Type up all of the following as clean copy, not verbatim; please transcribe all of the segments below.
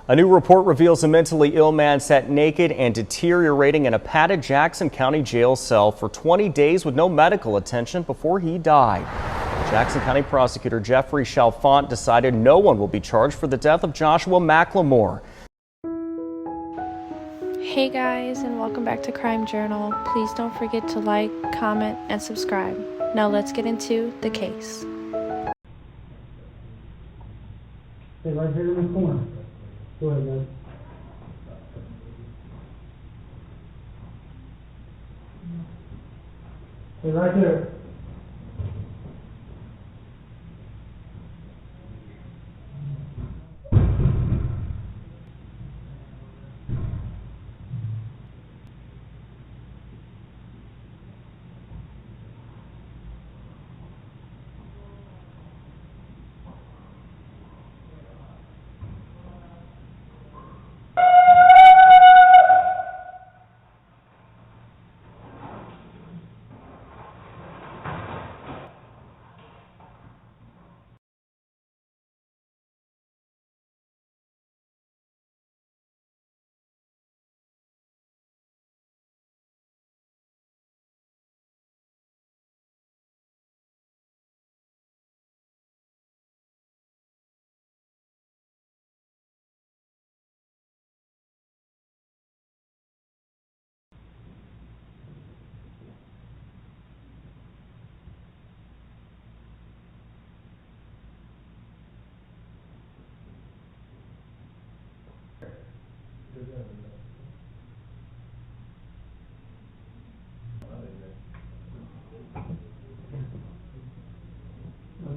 A new report reveals a mentally ill man sat naked and deteriorating in a padded Jackson County jail cell for 20 days with no medical attention before he died. Jackson County Prosecutor Jeffrey Chalfant decided no one will be charged for the death of Joshua McLemore. Hey guys, and welcome back to Crime Journal. Please don't forget to like, comment, and subscribe. Now let's get into the case. Stay right here in the corner. Go ahead, guys. Stay right there.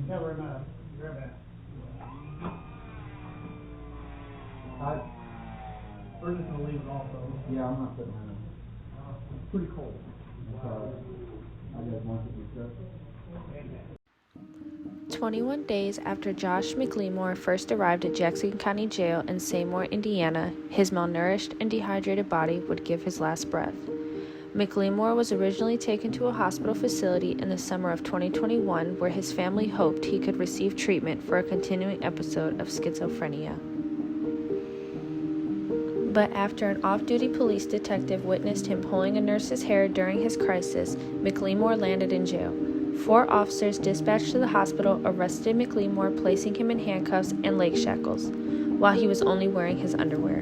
Cover him up. Grab that. We're just gonna leave it also. Yeah, I'm not putting that in. It's pretty cold. I just want to be 21 days after Josh McLemore first arrived at Jackson County Jail in Seymour, Indiana, his malnourished and dehydrated body would give his last breath. McLemore was originally taken to a hospital facility in the summer of 2021 where his family hoped he could receive treatment for a continuing episode of schizophrenia. But after an off-duty police detective witnessed him pulling a nurse's hair during his crisis, McLemore landed in jail. 4 officers dispatched to the hospital arrested McLemore, placing him in handcuffs and leg shackles, while he was only wearing his underwear.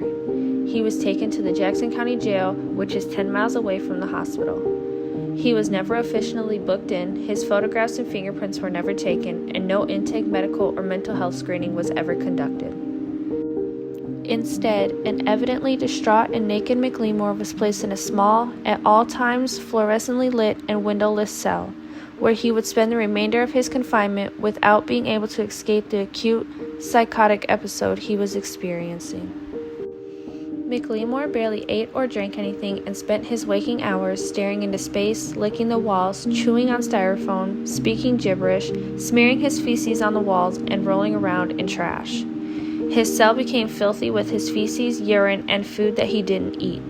He was taken to the Jackson County Jail, which is 10 miles away from the hospital. He was never officially booked in, his photographs and fingerprints were never taken, and no intake medical or mental health screening was ever conducted. Instead, an evidently distraught and naked McLemore was placed in a small, at all times fluorescently lit and windowless cell, where he would spend the remainder of his confinement without being able to escape the acute psychotic episode he was experiencing. McLemore barely ate or drank anything and spent his waking hours staring into space, licking the walls, chewing on styrofoam, speaking gibberish, smearing his feces on the walls, and rolling around in trash. His cell became filthy with his feces, urine, and food that he didn't eat.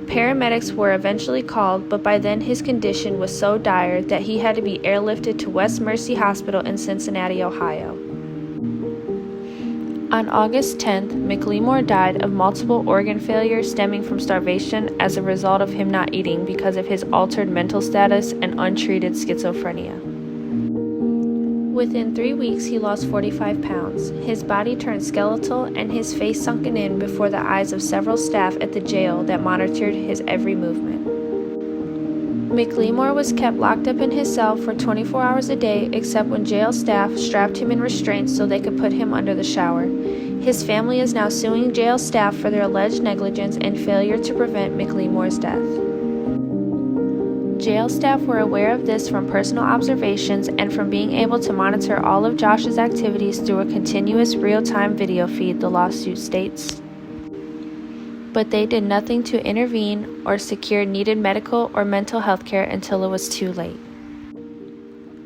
Paramedics were eventually called, but by then his condition was so dire that he had to be airlifted to West Mercy Hospital in Cincinnati, Ohio. On August 10th, McLemore died of multiple organ failure stemming from starvation as a result of him not eating because of his altered mental status and untreated schizophrenia. Within 3 weeks, he lost 45 pounds. His body turned skeletal and his face sunken in before the eyes of several staff at the jail that monitored his every movement. McLemore was kept locked up in his cell for 24 hours a day except when jail staff strapped him in restraints so they could put him under the shower. His family is now suing jail staff for their alleged negligence and failure to prevent McLemore's death. Jail staff were aware of this from personal observations and from being able to monitor all of Josh's activities through a continuous real-time video feed, the lawsuit states. But they did nothing to intervene or secure needed medical or mental health care until it was too late.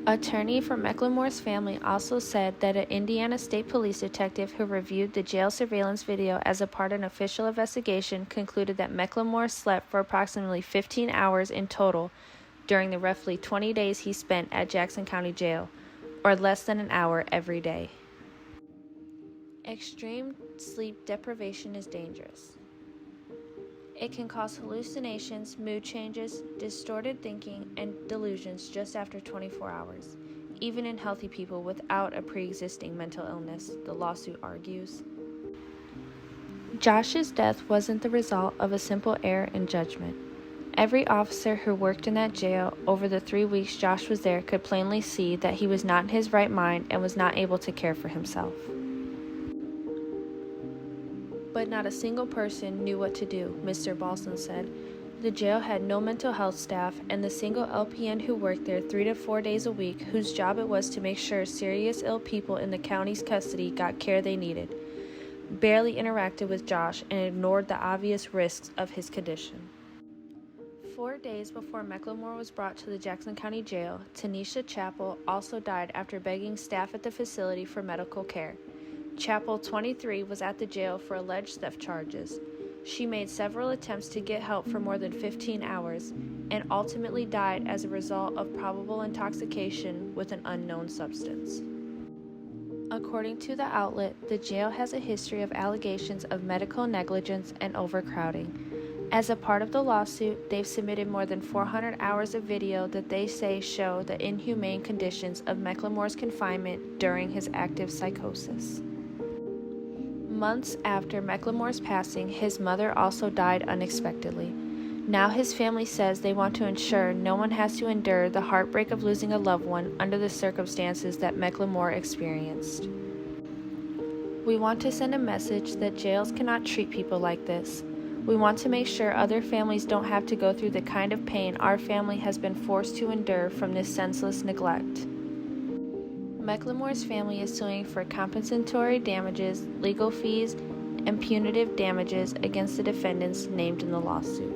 Attorney for McLemore's family also said that an Indiana State Police detective who reviewed the jail surveillance video as a part of an official investigation concluded that McLemore slept for approximately 15 hours in total during the roughly 20 days he spent at Jackson County Jail, or less than an hour every day. Extreme sleep deprivation is dangerous. It can cause hallucinations, mood changes, distorted thinking, and delusions just after 24 hours, even in healthy people without a pre-existing mental illness, the lawsuit argues. Josh's death wasn't the result of a simple error in judgment. Every officer who worked in that jail over the 3 weeks Josh was there could plainly see that he was not in his right mind and was not able to care for himself. But not a single person knew what to do, Mr. Balson said. The jail had no mental health staff, and the single LPN who worked there 3 to 4 days a week, whose job it was to make sure serious ill people in the county's custody got care they needed, barely interacted with Josh and ignored the obvious risks of his condition. 4 days before McLemore was brought to the Jackson County Jail, Tanisha Chappell also died after begging staff at the facility for medical care. Chappell, 23, was at the jail for alleged theft charges. She made several attempts to get help for more than 15 hours and ultimately died as a result of probable intoxication with an unknown substance. According to the outlet, the jail has a history of allegations of medical negligence and overcrowding. As a part of the lawsuit, they've submitted more than 400 hours of video that they say show the inhumane conditions of McLemore's confinement during his active psychosis. Months after McLemore's passing, his mother also died unexpectedly. Now his family says they want to ensure no one has to endure the heartbreak of losing a loved one under the circumstances that McLemore experienced. We want to send a message that jails cannot treat people like this. We want to make sure other families don't have to go through the kind of pain our family has been forced to endure from this senseless neglect. McLemore's family is suing for compensatory damages, legal fees, and punitive damages against the defendants named in the lawsuit.